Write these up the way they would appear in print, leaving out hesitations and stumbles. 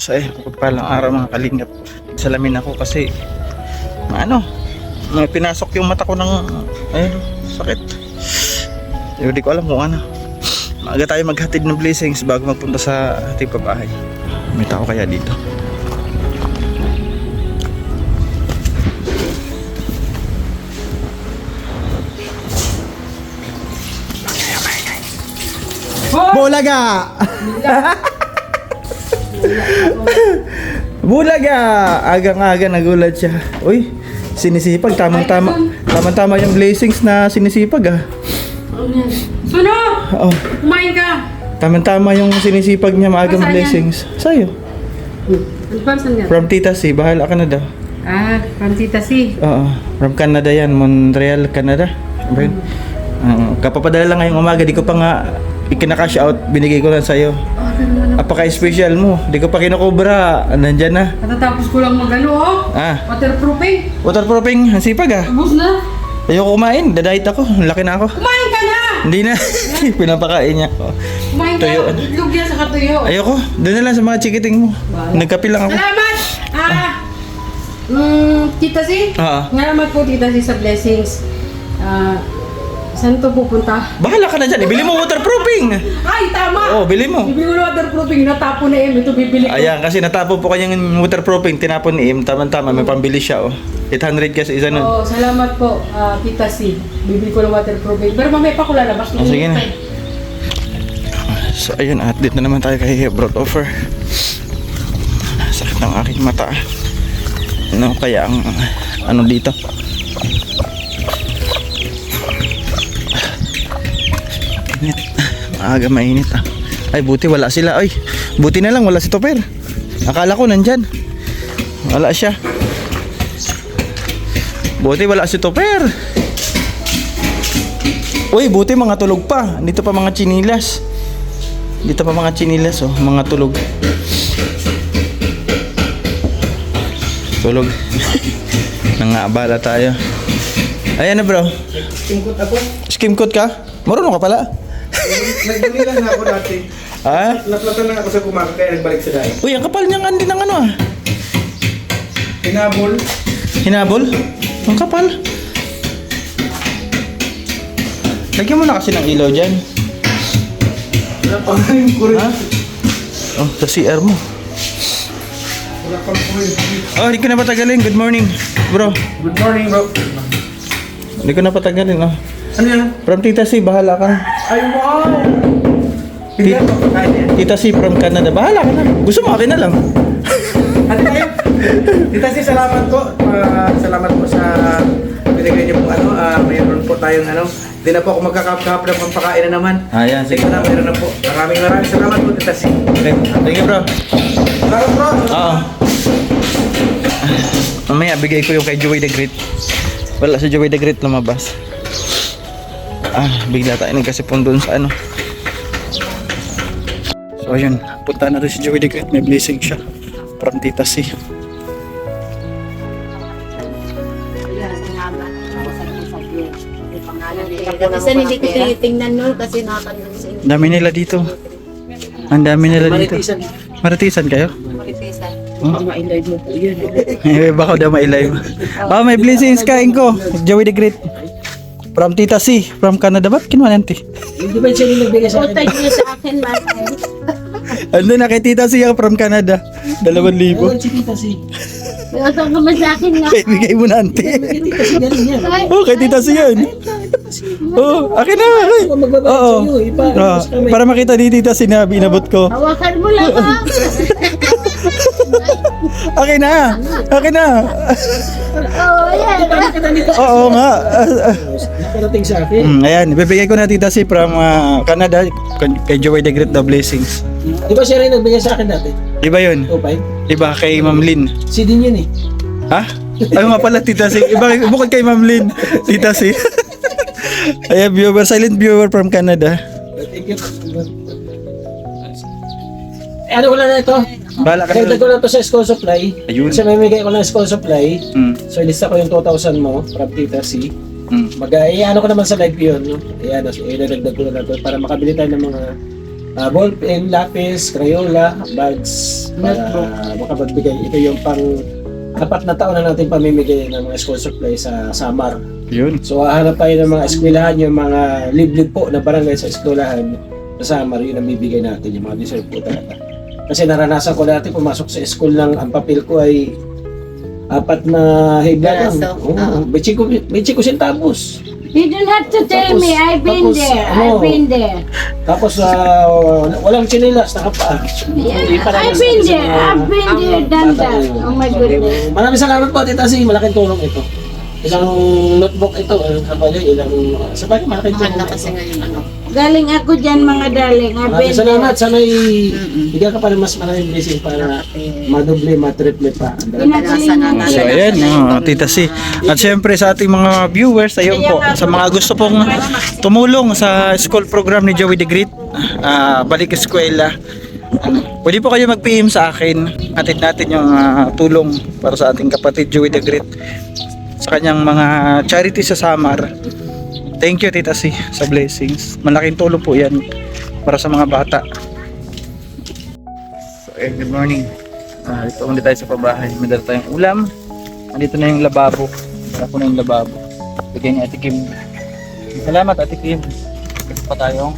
So ayun, palang araw mga kalingap. Salamin ako kasi may pinasok yung mata ko ng sakit. Hindi ko alam kung ano. Maaga tayo maghatid ng blessings bago magpunta sa ating pabahay. May tao kaya dito? Bulaga! Bulaga! Agang-aga nagulat siya. Uy, sinisipag. Tamang-tama yung blessings na sinisipag Suno! Oo. Kumain ka! Tamang-tama yung sinisipag niya maagang Saan blessings. Sa'yo. Saan yan? From Tita C. Bahala ka na daw. From Tita C. Oo. From Canada yan. Montreal, Canada. Kapapadala lang ngayong umaga. Di ko pa nga ikinakash out. Binigay ko lang sa'yo. Apaka-special mo. Di ko pa kinukubra. Nandyan na. Katatapos ko lang waterproofing. Waterproofing. Ang sipag Tapos na. Ayoko kumain. Dadayit ako. Laki na ako. Kumain ka na! Hindi na. Pinapakain niya. Kumain ka. Tuyo. Itlog yan sa katuyo. Ayoko. Doon na lang sa mga chikiting mo. Nagkape lang ako. Salamat! Tita C? Salamat po Tita C sa blessings. Saan to pupunta? Bahala ka na dyan. Ibili mo waterproofing. Ay, tama! Oo, bili mo. Bibili ko na waterproofing. Natapon na ito bibili ko. Ayan, kasi natapon po kanyang waterproofing. Tinapon ni Im. Tama-tama. May pambili siya. 800 kasi isa nun. Oo, salamat po Tita C. Bibili ko ng waterproofing. Pero mamaya pa ko lalabas. Sige na. So ayun, at dito na naman tayo kay brought over. Sakit ng aking mata. Ano kaya ang dito? Init. Maaga mainit Ay buti wala sila. Ay buti na lang wala si Topper. Akala ko nandyan. Wala siya. Buti wala si Topper. Uy buti mga tulog pa. Dito pa mga chinilas. Dito pa mga chinilas mga tulog. Tulog. Nangaabala tayo. Ayan na bro. Skim coat ako. Skim coat ka? Marunong ka pala. Nagdumi lang ako dati. Naplatan lang ako sa kumaga kaya nagbalik sa dahil. Uy, ang kapal niyang andi ng Hinabol. Hinabol? Ang kapal. Lagyan mo na kasi ng ilaw dyan. Wala pa nga yung kuryente. Sa CR mo. Wala pang kuryente. Hindi ko na patagalin. Good morning, bro. Good morning, bro. Hindi ko na patagalin, Ano yan? From Tita C, bahala ka na. Ay, wow! Hindi ako pagkain yan. Tita C from Canada, bahala ka na. Gusto mo, akin na lang. Ano tayo? Tita C, salamat po. Salamat po sa binigay niyo po mayroon po tayong Hindi na po ako magkakap-kap ng pampakain na naman. Ayan, sige. Ito na, mayroon na po. Maraming salamat po, Tita C. Okay, thank you, bro. Salamat, bro. Oo. Mamaya, bigay ko yung kay Joey the Great. Wala si Joey the Great lumabas. Bigla tayo nagkasipon doon sa So ayun, punta na rin si Joey the Great. May blessing siya from Tita C. Kasi hindi ko tinitingnan nun kasi nakakandun sa inyo. Dami nila dito. Ang dami nila dito. Maritisan kayo? Maritisan. Ma-live mo po yun. Baka daw ma-live. May blessings kain ko. Joey the Great. From Tita C. From Canada. Ba't kinuha nanti? Hindi ba siya yung nagbigay sa akin? Utay niyo sa akin, man. Ando na kay Tita C from Canada. 2,000. Si Tita C. Utang ka man sa akin nga. Bigay mo na nanti. Tita C, galing yan. Kay Tita C yan. Akin na. Oo. Para makita ni Tita C na binabot ko. Hawakan mo lang, ha? Akin na. Oo, yan. Oo nga. Nakarating sa akin. Ayan, ibibigay ko na Tita C from Canada kay Joey the Great the blessings. Di ba siya rin nagbigay sa akin dati? Iba yun. Opay? Iba kay Ma'am Lynn. Si din yun eh. Ha? Ayaw nga pala Tita C. Iba bukod kay Ma'am Lynn. Tita C. Ayan, silent viewer from Canada. Thank you. Ano ko lang na ito? Bahala ka Dagdag ko na. lang to sa school supply. Ayun. Kasi may bigay ko ng school supply. Mm. So ilista ko yung 2,000 mo from Tita C. Mm. Ano ko naman sa live yun. No? Ayan, so idadagdag ko na lang to para makabili tayo ng mga ball pen, lapis, Crayola, bags, para makapagbigay. Ito yung apat na taon na natin pamimigay ng mga school supply sa Samar. Yun. So hahanap tayo ng mga eskwelahan, yung mga liblib po na barangay sa eskwelahan sa Samar, yun ang bibigay natin, yung mga deserve po talaga. Kasi naranasan ko dati, pumasok sa school lang, ang papel ko ay 4 na higla lang. Piraso. 25 centavos. You don't have to tell Tapos- me. I've been tapos, there. ano, I've been there. Tapos walang chinilas, nakapaa. Hindi pa I've namin been sabi sa there. mga I've been there, done that. Oh my goodness. Maraming salamat po, Tita Si. Malaking tulong ito. Ilang notebook ito, ilang sabagay, malaking Mahal tulong na ito. kasi ngayon ano. Galing ako dyan, mga darling. I've Maraming been salamat. there. Sana'y bigyan ka pa ng mas maraming blessing para madoble, matriple pa. Pinadalasan na So ayan, Tita C. At syempre sa ating mga viewers, ayun po, sa mga gusto pong tumulong sa school program ni Joey the Great, Balik Eskwela, pwede po kayo mag-PM sa akin. Atid natin yung tulong para sa ating kapatid Joey the Great sa kanyang mga charity sa Samar. Thank you, Tita C, sa blessings. Malaking tulong po yan para sa mga bata. So, good morning. Dito ulit tayo sa pabahay. May dala tayong ulam. Andito na yung lababo. Dala ko na yung lababo. Bigyan ni Ate Kim. Salamat, Ate Kim. Kasi pa tayong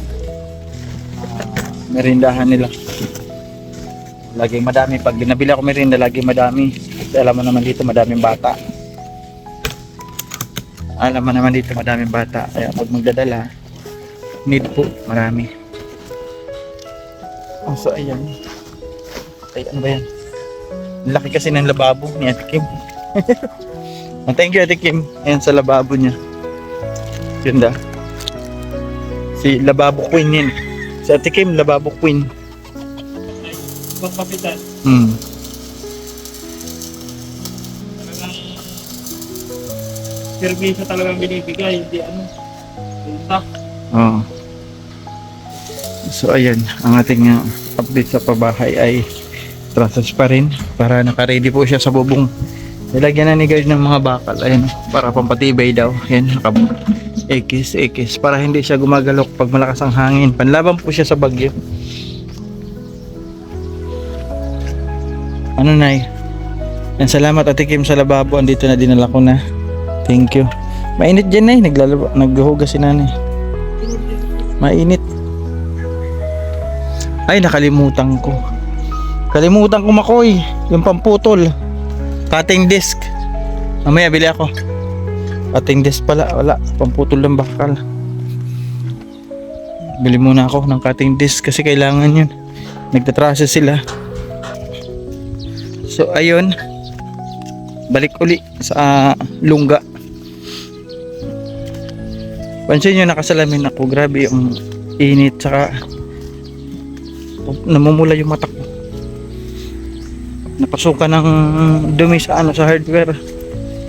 merindahan nila. Laging madami. Pag binabili ako merinda, laging madami. Kasi alam mo naman dito, madaming bata. Alam mo naman dito, madaming bata. Kaya pag magdadala, need po, marami. Oh, so ayan. Ay, ano ba yan? Laki kasi ng lababo ni Ate Kim. Thank you, Ate Kim. Ayan sa lababo niya. Ganda. Si Lababo Queen yun. Si Ate Kim, Lababo Queen. Kapitan. Servisyo talagang binibigay, hindi ano. Oo. So ayan, ang ating update sa pabahay ay process pa rin para naka-ready po siya sa bubong. Nilagyan na ni guard ng mga bakal, ayan, para pampatibay daw. Ayan, ekis para hindi siya gumagalok pag malakas ang hangin. Panlaban po siya sa bagyo. Ano nay? Yan, salamat Ate Kim sa lababo, andito na dinala ko na. Thank you. Mainit dyan eh, naghuhugas si nanay. Mainit. Ay, nakalimutan ko. Kalimutan ko makoy, yung pamputol. Cutting disc. Mamaya bili ako. Cutting disc pala, wala. Pamputol ng bakal. Bili muna ako ng cutting disc kasi kailangan yun. Nagtatrasa sila. So ayun. Balik uli sa lungga. Pansin nyo, nakasalamin ako. Grabe yung init, saka namumula yung mata ko. Napasukan ng dumi sa hardware.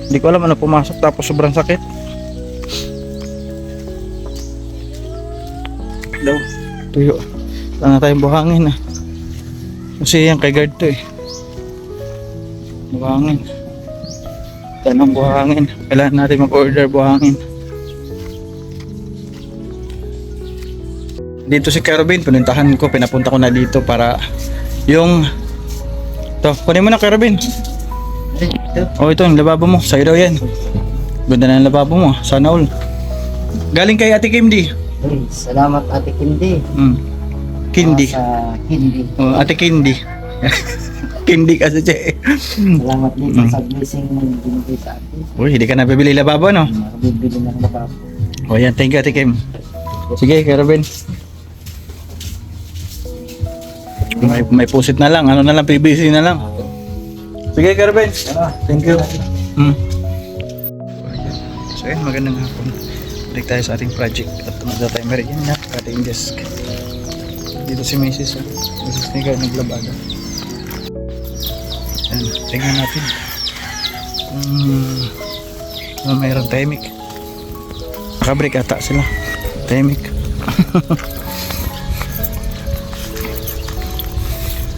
Hindi ko alam ano pumasok, tapos sobrang sakit. Daw, tuyo. Wala na tayong buhangin kasi yan kay guard to buhangin. Tanong buhangin. Kailangan natin mag-order buhangin. Dito si Carabin, pinuntahan ko, pinapunta ko na dito para yung to, kunin mo na Carabin. Oh, ito yung lababo mo, sa'yo daw yan. Ganda na yung lababo mo, sana all. Galing kay Ate Kimdi. Salamat Ate Kindi. Kindi. Sa Kindi. Oh, Ate Kindi. Kindi kasi siya eh. Salamat dito sa blessing mo binigay sa atin. Uy, hindi ka na bibili lababo, no? Nakabibili ng lababo. O yan, thank you Ate Kim. Sige, Carabin. May pusit na lang, ano na lang, PVC na lang. Sige, Carabin. Thank you. So yun, magandang hapon. Balik tayo sa ating project at tumada tayo merienda sa ating desk. Dito si Mrs. Mrs. Nika naglabada. Ayan, tingnan natin. Mayroong timing. Nakabreak ata sila. Timing.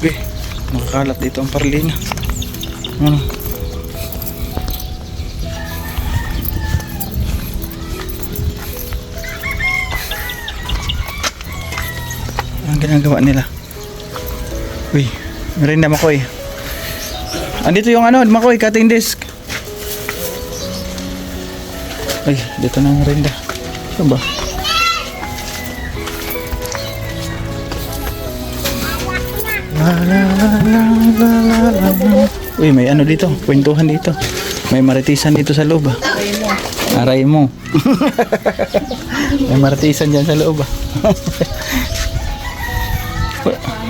Okay, nakakalat dito ang parlina. Ano? Ang ginagawa nila. Uy, merinda Makoy. Andito yung ano, Makoy, cutting desk. Ay, dito na ang merinda. Saan ba? La la la la la la la. Uy, may ano dito, kwentuhan dito. May maritisan dito sa loob. Aray mo. May maritisan dyan sa loob.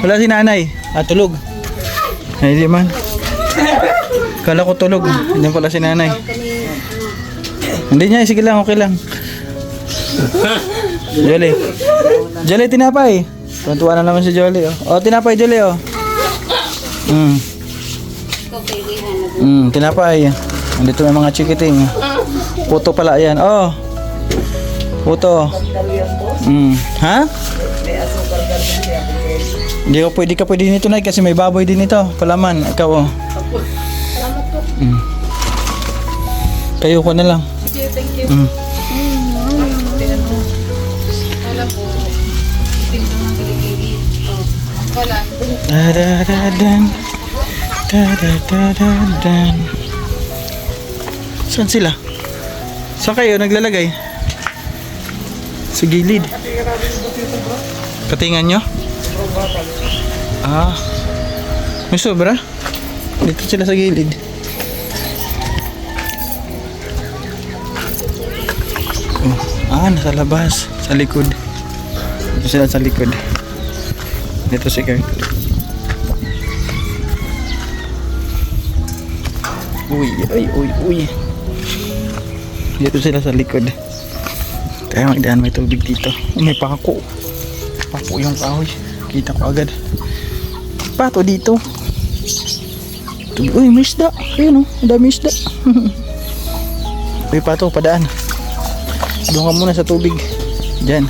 Wala si nanay. Tulog. Ay, di man. Kala ko tulog. Hindi pala si nanay. Hindi niya, sige lang, okay lang. Jolie. Jolie, tinapay. Tuntuan na naman si Jolie. Oh, tinapay, Jolie, oh. Tinapay. Andito may mga chikiting. Puto pala yan. Oh. Puto. Ha? Hindi ka pwede nito, Nay, kasi may baboy din ito. Palaman. Ikaw, oh. Kayo ko na lang. Thank you. Da-da-da-dan. Da-da-da-da-dan. Saan sila? Saan kayo naglalagay? Sa gilid. Katingan nyo? May sobra? Dito sila sa gilid. Nasa labas. Sa likod. Dito sila sa likod. Dito si Kurt. Uy. Dito sila sa likod. Tayo magdaan, may tubig dito. May pako. Pako yung kahoy. Kita ko agad. Pato dito. Uy, may isda. Ayun, oh, dami isda. Uy, pato, padaan. Doon ka muna sa tubig. Diyan.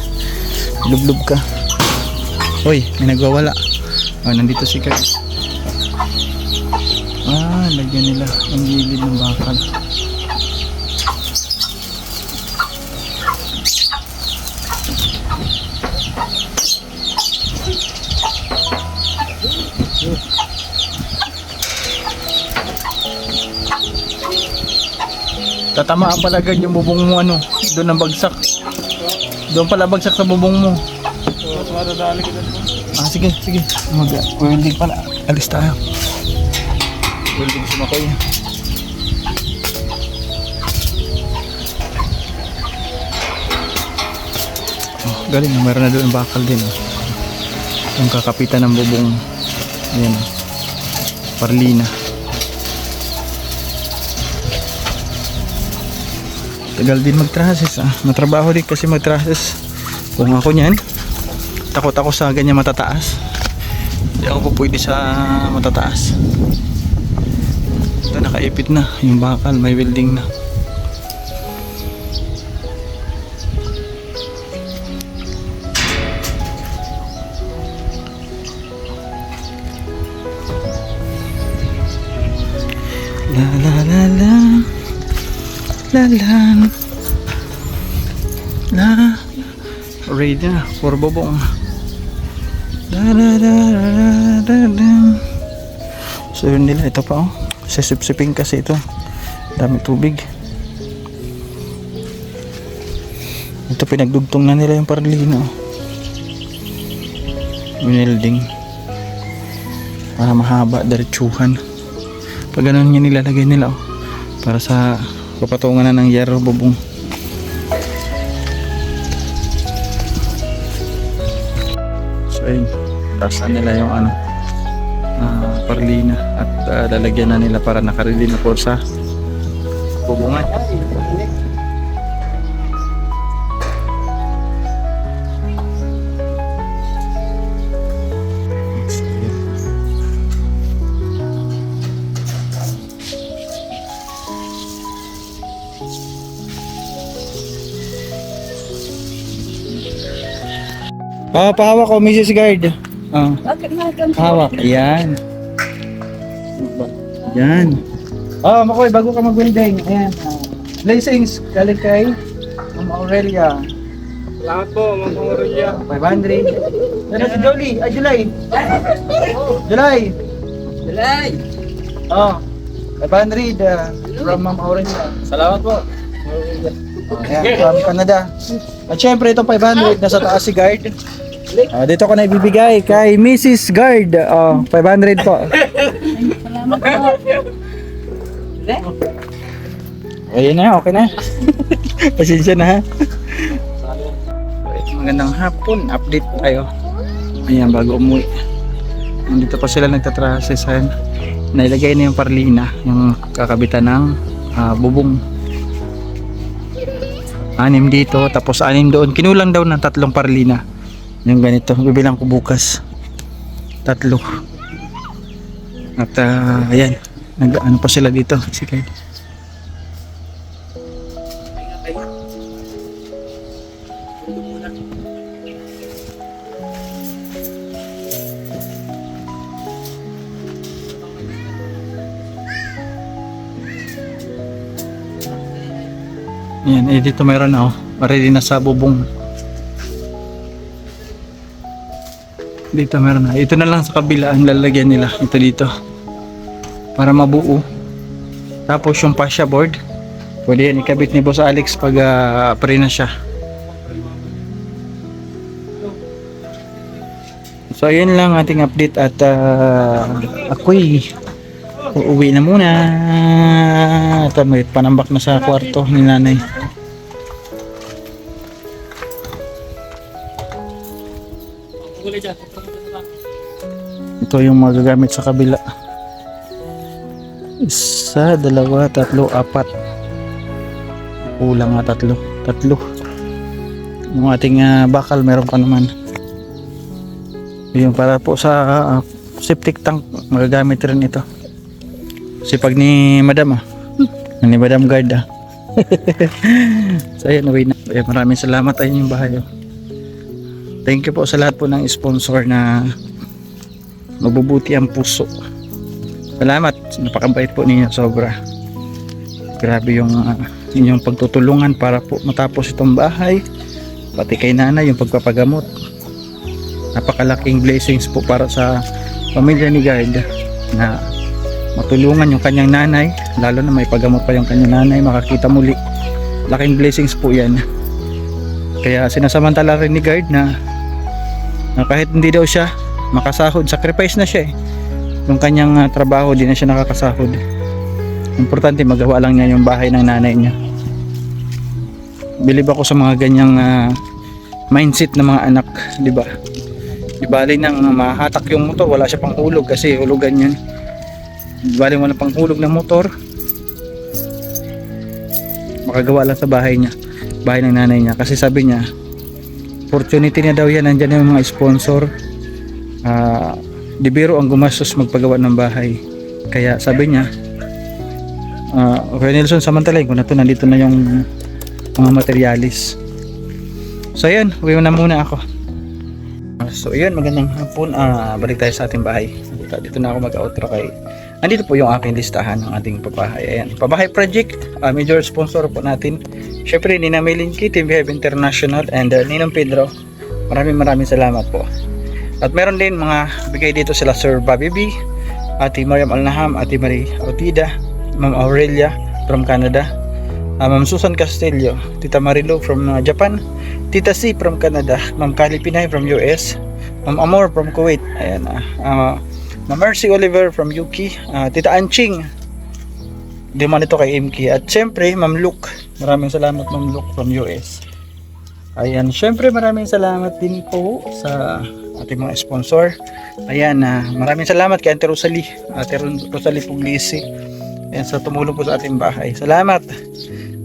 Lublob ka. Uy, may nagwawala. Nandito si Kurt. Lagyan nila ang gilid ng bakal. Tatamaan pala agad yung bubong mo, ano, doon ang bagsak. Doon pala bagsak sa bubong mo. Sige. Welding pala. Alis tayo. Welding si Makoy. Galing, meron na doon bakal din. Yung kakapitan ng bubong. Yan. Parlina. Tagal din mag-traces, matrabaho din kasi mag-traces. Kung ako niyan, takot ako sa ganyan matataas. Hindi ako po pwede sa matataas. Ito, nakaipit na yung bakal, may welding na. La la la la. Lalan na ready na for bobong. So yun nila, ito pa, oh, sisip-siping kasi ito, dami tubig. Ito pinagdugtong na nila yung parlino, winelding para mahaba, diretsuhan. Pag ganun niya nilalagay nila, oh, para sa papatungan na ng yero bubong. So ayun, tasan nila yung ano, parlina at lalagyan na nila para nakarili na po sa bubungan. Pahawak ko, Mrs. Guard. Hawak. Ayan. Yan. Makoy, bago ka mag-welding. Ayan. Blessings, galing kay Ma'am Aurelia. Salamat po, Ma'am Aurelia. 500. Ano si Jolie? Ay, July. July. Oh, 500 from Ma'am Aurelia. Salamat po. Ayan, from Canada. At syempre, itong 500 nasa taas si Guard. Dito ko na ibibigay kay Mrs. Guard. 500 po. Ayun na, okay na. Pasensya na ha. Magandang hapon, update tayo. Ayan, bago umuwi. Nandito pa sila nagtatrasesan. Nailagay na yung parlina, yung kakabitan ng bubong. 6 dito, tapos 6 doon. Kinulang daw ng 3 parlina. Yung ganito, bibilang ko bukas. 3. At ayan, nag-ano pa sila dito. Sige. Yan, dito mayroon na ready na sa bubong. Dito meron na. Ito na lang sa kabila ang lalagyan nila. Ito dito. Para mabuo. Tapos yung fascia board, pwede yan ikabit ni Boss Alex pag pre na siya. So ayun lang ating update at ako'y uuwi na muna. At may panambak na sa kwarto ni nanay. Ito yung magagamit sa kabila. 1, 2, 3, 4. Kulang nga 3. Yung ating bakal meron pa naman. Yung para po sa septic tank magagamit rin ito. Sipag ni Madam ni Madam Guard So ayun, away na. Maraming salamat ayun yung bahay. Thank you po sa lahat po ng sponsor na mabubuti ang puso. Salamat, napakabait po ninyo sobra. Grabe yung inyong pagtutulungan para po matapos itong bahay. Pati kay nanay yung pagpapagamot. Napakalaking blessings po para sa pamilya ni Guard na matulungan yung kanyang nanay, lalo na may pagamot pa yung kanyang nanay, makakita muli. Laking blessings po yan. Kaya sinasamantala rin ni Guard na kahit hindi daw siya makasahod, sacrifice na siya yung kanyang trabaho, di na siya nakakasahod. Importante magawa lang niya yung bahay ng nanay niya. Bilib ako sa mga ganyang mindset ng mga anak, di ba? Di bali nang mahatak yung motor, wala siya pang hulog kasi hulugan yan. Di bali wala pang hulog ng motor, makagawa lang sa bahay niya, bahay ng nanay niya. Kasi sabi niya, opportunity niya daw yan, nandyan yung mga sponsor. Di biro ang gumastos magpagawa ng bahay. Kaya sabi niya, okay Nelson, samantalay ko na to, nandito na yung mga materialis. So ayan, uwi na muna ako. So ayan, magandang hapon. Balik tayo sa ating bahay. Dito na ako mag-outro kay. Andito po yung aking listahan ng ating pabahay. Ayan, pabahay project. Major sponsor po natin. Syempre, Nina Melinki, Team Behave International, and Ninong Pedro. Maraming salamat po. At meron din mga bigay dito sila Sir Bobby B, Ate Mariam Alnaham, Ate Marie Otida, Ma'am Aurelia from Canada, Ma'am Susan Castillo, Tita Marilu from Japan, Tita C from Canada, Ma'am Kali Pinay from US, Ma'am Amor from Kuwait, ayan, Ma'am Mercy Oliver from UK, Tita Anching, di man ito kay MK, at syempre Ma'am Luke, maraming salamat Ma'am Luke from US. Ayan, syempre maraming salamat din po sa ating mga sponsor. Ayan, maraming salamat kay Ate Rosalie, Ate Rosalie Puglisi, ayan, sa tumulong po sa ating bahay. Salamat.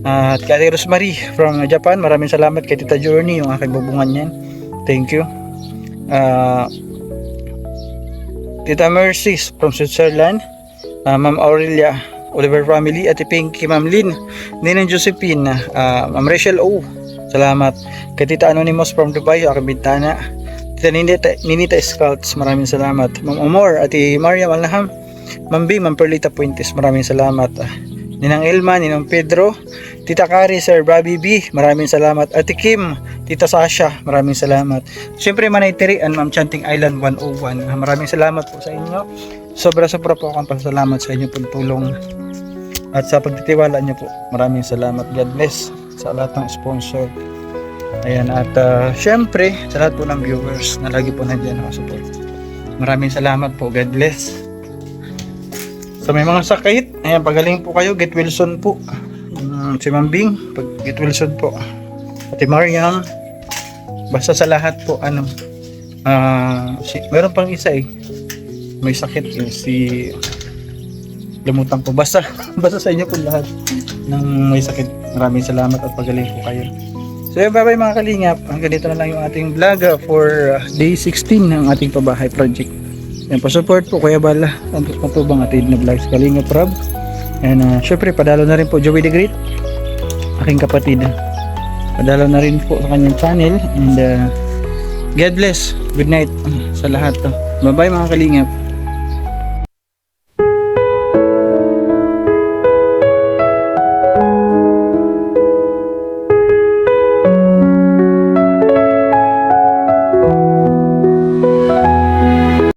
At kay Ate Rosemary from Japan, maraming salamat kay Tita Journey, yung aking bubungan yan. Thank you. Tita Mercy from Switzerland, Ma'am Aurelia Oliver family, Ate Pinky, Ma'am Lynn, Ninang Josephine, Ma'am Rachel O, salamat. Kay Tita Anonymous from Dubai, aking bintana. Tita Ninita Scouts, maraming salamat. Ma'am Amor, Ate Mariam Alnaham, Ma'am B, Ma'am Perlita Puentes, maraming salamat. Ninang Elma, Ninang Pedro, Tita Kari, Sir Bobby B, maraming salamat. Ate Kim, Tita Sasha, maraming salamat. Siyempre Manaytirian, Ma'am Chanting Island 101, maraming salamat po sa inyo. Sobra-sobra po akong pasalamat sa inyo pong tulong at sa pagtitiwala niyo po. Maraming salamat. God bless sa lahat ng sponsor. Ayan, at syempre sa lahat po ng viewers na lagi po nandiyan nakasupport. Maraming salamat po. God bless. Sa may mga sakit, ayan, pagaling po kayo. Get Wilson po. Si Mambing, pag Get Wilson po. Ate Mariam, basta sa lahat po, meron pang isa may sakit si limutan po. Basta sa inyo po lahat ng may sakit. Maraming salamat at pagaling po kayo. So yun, bye bye mga kalingap. Hanggang dito na lang yung ating vlog for day 16 ng ating pabahay project. Yan po, support po Kuya Bala. Ang po bang atin na vlog sa Kalingap Rob. And syempre padalo na rin po Joey the Great, aking kapatid. Padalo na rin po sa kanyang channel. And God bless. Good night sa lahat. Bye bye mga kalingap.